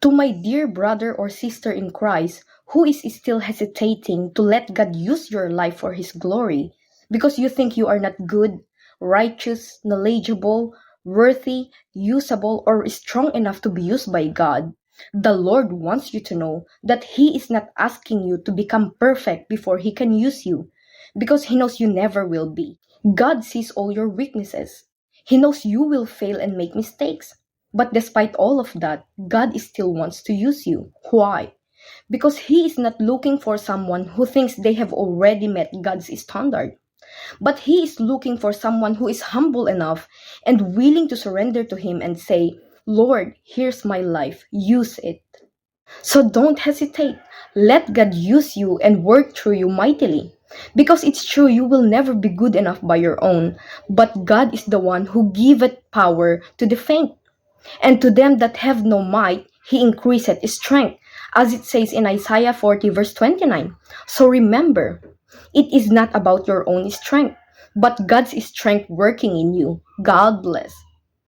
To my dear brother or sister in Christ who is still hesitating to let God use your life for His glory because you think you are not good, righteous, knowledgeable, worthy, usable, or strong enough to be used by God, the Lord wants you to know that He is not asking you to become perfect before He can use you because He knows you never will be. God sees all your weaknesses. He knows you will fail and make mistakes. But despite all of that, God still wants to use you. Why? Because He is not looking for someone who thinks they have already met God's standard. But He is looking for someone who is humble enough and willing to surrender to Him and say, Lord, here's my life. Use it. So don't hesitate. Let God use you and work through you mightily. Because it's true you will never be good enough by your own, but God is the one who giveth power to the faint. And to them that have no might, He increaseth strength, as it says in Isaiah 40 verse 29. So remember, it is not about your own strength, but God's strength working in you. God bless.